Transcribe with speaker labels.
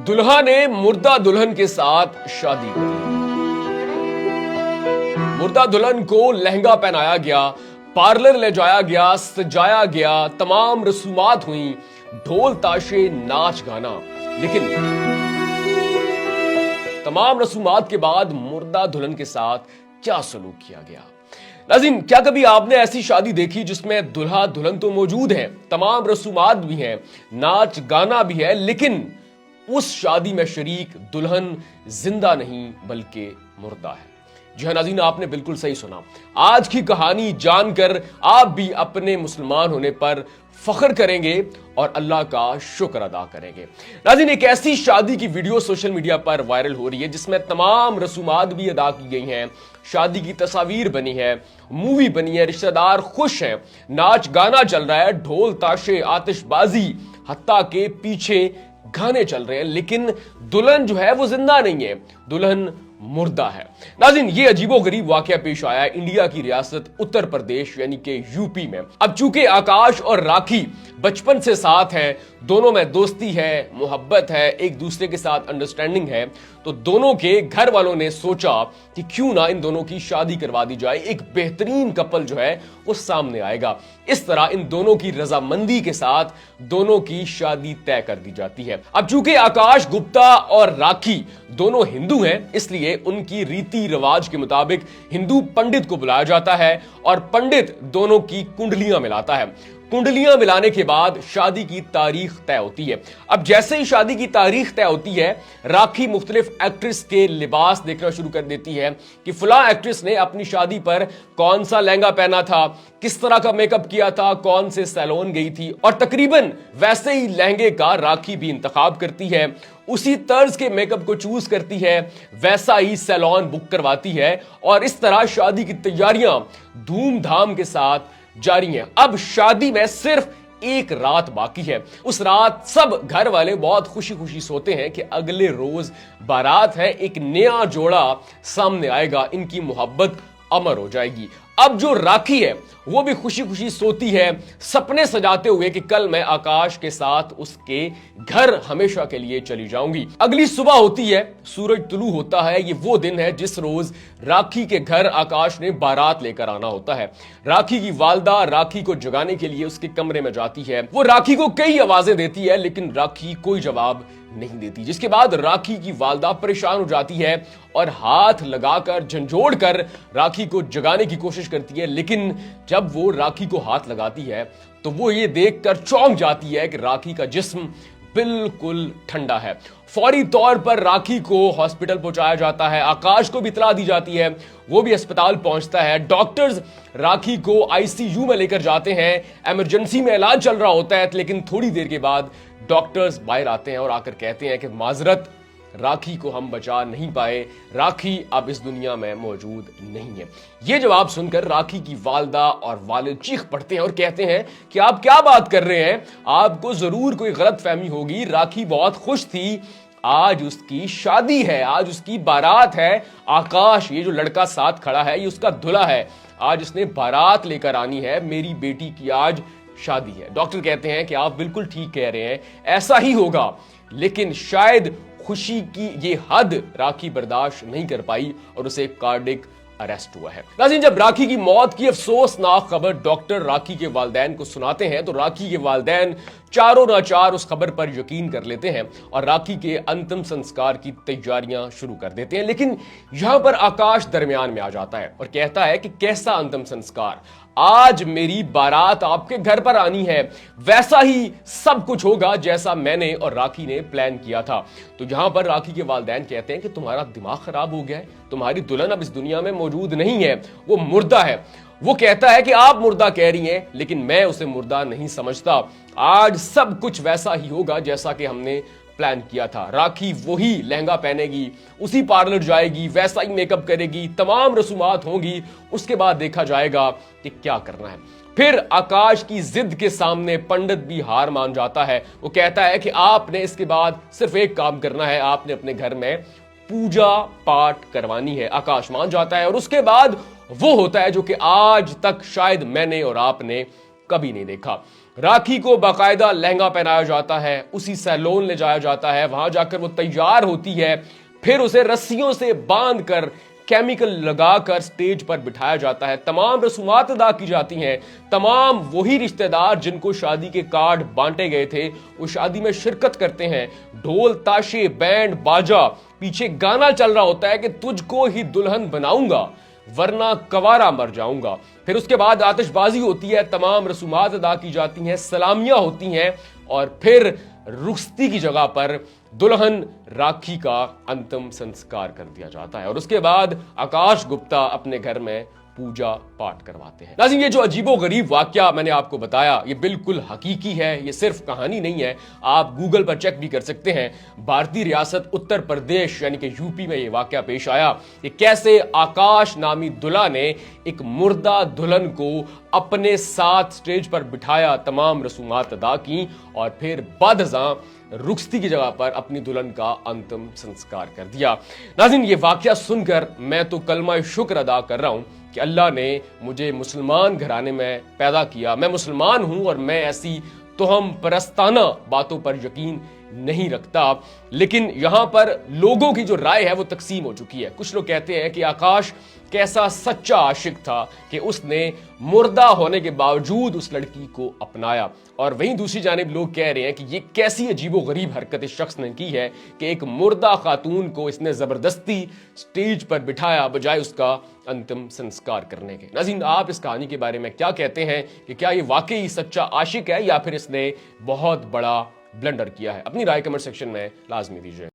Speaker 1: दुल्हा ने मुर्दा दुल्हन के साथ शादी की। मुर्दा दुल्हन को लहंगा पहनाया गया, पार्लर ले जाया गया, सजाया गया, तमाम रसूमात हुई, ढोल ताशे नाच गाना, लेकिन तमाम रसूमात के बाद मुर्दा दुल्हन के साथ क्या सलूक किया गया। नाज़रीन, क्या कभी आपने ऐसी शादी देखी जिसमें दुल्हा दुल्हन तो मौजूद है, तमाम रसूमात भी हैं, नाच गाना भी है, लेकिन उस शादी में शरीक दुल्हन जिंदा नहीं बल्कि मुर्दा है। जी हाँ नाज़रीन, आपने बिल्कुल सही सुना। आज की कहानी जानकर आप भी अपने मुसलमान होने पर फख्र करेंगे और अल्लाह का शुक्र अदा करेंगे। नाज़रीन, एक ऐसी शादी की वीडियो सोशल मीडिया पर वायरल हो रही है जिसमें तमाम रसूमात भी अदा की गई हैं, शादी की तस्वीर बनी है, मूवी बनी है, रिश्तेदार खुश हैं, नाच गाना चल रहा है, ढोल ताशे आतिशबाजी हत्ता के पीछे गाने चल रहे हैं, लेकिन दुल्हन जो है वो जिंदा नहीं है, दुल्हन मुर्दा है। नाज़रीन, ये अजीबोगरीब वाकया पेश आया इंडिया की रियासत उत्तर प्रदेश यानी कि यूपी में। अब चूंकि आकाश और राखी बचपन से साथ हैं, दोनों में दोस्ती है, मोहब्बत है, एक दूसरे के साथ अंडरस्टैंडिंग है, तो दोनों के घर वालों ने सोचा कि क्यों ना इन दोनों की शादी करवा दी जाए, एक बेहतरीन कपल जो है वो सामने आएगा। इस तरह इन दोनों की रजामंदी के साथ दोनों की शादी तय कर दी जाती है। अब चूंकि आकाश गुप्ता और राखी दोनों हिंदू हैं, इसलिए उनकी रीति रिवाज के मुताबिक हिंदू पंडित को बुलाया जाता है और पंडित दोनों की कुंडलियां मिलाता है। कुंडलियां मिलाने के बाद शादी की तारीख तय होती है। अब जैसे ही शादी की तारीख तय होती है, राखी मुख्तलिफ एक्ट्रेस के लिबास देखना शुरू कर देती है कि फलां एक्ट्रेस ने अपनी शादी पर कौन सा लहंगा पहना था, किस तरह का मेकअप किया था, कौन से सैलून गई थी, और तकरीबन वैसे ही लहंगे का राखी भी इंतखाब करती है, उसी तर्ज के मेकअप को चूज करती है, वैसा ही सैलून बुक करवाती है, और इस तरह शादी की तैयारियां धूमधाम के साथ जारी है। अब शादी में सिर्फ एक रात बाकी है। उस रात सब घर वाले बहुत खुशी खुशी सोते हैं कि अगले रोज बारात है, एक नया जोड़ा सामने आएगा, इनकी मोहब्बत अमर हो जाएगी। अब जो राखी है वो भी खुशी खुशी सोती है, सपने सजाते हुए कि कल मैं आकाश के साथ उसके घर हमेशा के लिए चली जाऊंगी। अगली सुबह होती है, सूरज तुलू होता है, ये वो दिन है जिस रोज राखी के घर आकाश ने बारात लेकर आना होता है। राखी की वालदा राखी को जगाने के लिए उसके कमरे में जाती है। वो राखी को कई आवाजें देती है, लेकिन राखी कोई जवाब नहीं देती, जिसके बाद राखी की वालदा परेशान हो जाती है और हाथ लगाकर झंझोड़ कर राखी को जगाने की कोशिश करती है। लेकिन जब वो राखी को हाथ लगाती है तो वो ये देखकर चौंक जाती है कि राखी का जिस्म बिल्कुल ठंडा है। फौरी तौर पर राखी को हॉस्पिटल पहुंचाया जाता है, आकाश को भी इतला दी जाती है, वो भी अस्पताल पहुंचता है। डॉक्टर्स राखी को आईसीयू में लेकर जाते हैं, इमरजेंसी में इलाज चल रहा होता है, लेकिन थोड़ी देर के बाद डॉक्टर्स बाहर आते हैं और आकर कहते हैं कि माजरत, राखी को हम बचा नहीं पाए, राखी अब इस दुनिया में मौजूद नहीं है। ये जवाब सुनकर राखी की वालदा और वालिद चीख पड़ते हैं और कहते हैं कि आप क्या बात कर रहे हैं, आपको जरूर कोई गलतफहमी होगी, राखी बहुत खुश थी, आज उसकी शादी है, आज उसकी बारात है, आकाश ये जो लड़का साथ खड़ा है ये उसका दूल्हा है, आज इसने बारात लेकर आनी है, मेरी बेटी की आज शादी है। डॉक्टर कहते हैं कि आप बिल्कुल ठीक कह रहे हैं, ऐसा ही होगा, लेकिन शायद खुशी की ये हद राखी बर्दाश्त नहीं कर पाई और उसे कार्डिक अरेस्ट हुआ है। नाज़रीन, जब राखी की मौत की अफसोसनाक खबर डॉक्टर राखी के वालिदैन को सुनाते हैं तो राखी के वालिदैन चारों ना चार उस खबर पर यकीन कर लेते हैं और राखी के अंतिम संस्कार की तैयारियां शुरू कर देते हैं। लेकिन यहां पर आकाश दरमियान में आ जाता है और कहता है कि कैसा अंतिम संस्कार, आज मेरी बारात आपके घर पर आनी है, वैसा ही सब कुछ होगा जैसा मैंने और राखी ने प्लान किया था। तो यहां पर राखी के वालिदैन कहते हैं कि तुम्हारा दिमाग खराब हो गया है, तुम्हारी दुल्हन अब इस दुनिया में मौजूद नहीं है, वो मुर्दा है। वो कहता है कि आप मुर्दा कह रही हैं, लेकिन मैं उसे मुर्दा नहीं समझता, आज सब कुछ वैसा ही होगा जैसा कि हमने प्लान किया था। राखी वही लहंगा पहनेगी, उसी पार्लर जाएगी, वैसा ही मेकअप करेगी, तमाम रसूमात होंगी, उसके बाद देखा जाएगा कि क्या करना है। फिर आकाश की जिद के सामने पंडित भी हार मान जाता है। वो कहता है कि आपने इसके बाद सिर्फ एक काम करना है, आपने अपने घर में पूजा पाठ करवानी है। आकाश मान जाता है और उसके बाद वो होता है जो कि आज तक शायद मैंने और आपने कभी नहीं देखा। राखी को बाकायदा लहंगा पहनाया जाता है, उसी सैलून ले जाया जाता है, वहां जाकर वो तैयार होती है, फिर उसे रस्सियों से बांधकर केमिकल लगाकर स्टेज पर बिठाया जाता है, तमाम रसूमात अदा की जाती हैं, तमाम वही रिश्तेदार जिनको शादी के कार्ड बांटे गए थे वो शादी में शिरकत करते हैं, ढोल ताशे बैंड बाजा, पीछे गाना चल रहा होता है कि तुझको ही दुल्हन बनाऊंगा वरना कवारा मर जाऊंगा। फिर उसके बाद आतिशबाजी होती है, तमाम रसूमात अदा की जाती हैं, सलामियां होती हैं और फिर रुखसती की जगह पर दुल्हन राखी का अंतिम संस्कार कर दिया जाता है और उसके बाद आकाश गुप्ता अपने घर में पूजा पाठ करवाते हैं। नाज़रीन, ये जो अजीबो गरीब वाकया मैंने आपको बताया ये बिल्कुल हकीकी है, ये सिर्फ कहानी नहीं है, आप गूगल पर चेक भी कर सकते हैं। भारतीय रियासत उत्तर प्रदेश यानी कि यूपी में ये वाकया पेश आया कि कैसे आकाश नामी दुल्हा ने एक मुर्दा दुल्हन को अपने साथ स्टेज पर बिठाया, तमाम रसूमात अदा की और फिर बादज़ां रुखसती की जगह पर अपनी दुल्हन का अंतिम संस्कार कर दिया। नाज़रीन, ये वाकया सुनकर मैं तो कलमा शुक्र अदा कर रहा हूं कि अल्लाह ने मुझे मुसलमान घराने में पैदा किया, मैं मुसलमान हूं और मैं ऐसी तोहम परस्ताना बातों पर यकीन नहीं रखता। लेकिन यहां पर लोगों की जो राय है वो तकसीम हो चुकी है। कुछ लोग कहते हैं कि आकाश कैसा सच्चा आशिक था कि उसने मुर्दा होने के बावजूद उस लड़की को अपनाया, और वहीं दूसरी जानिब लोग कह रहे हैं कि ये कैसी अजीबो गरीब हरकत इस शख्स ने की है कि एक मुर्दा खातून को इसने जबरदस्ती स्टेज पर बिठाया बजाय उसका अंतिम संस्कार करने के। नाज़रीन, आप इस कहानी के बारे में क्या कहते हैं कि क्या ये वाकई सच्चा आशिक है या फिर इसने बहुत बड़ा ब्लंडर किया है? अपनी राय कमेंट सेक्शन में लाजमी दीजिए।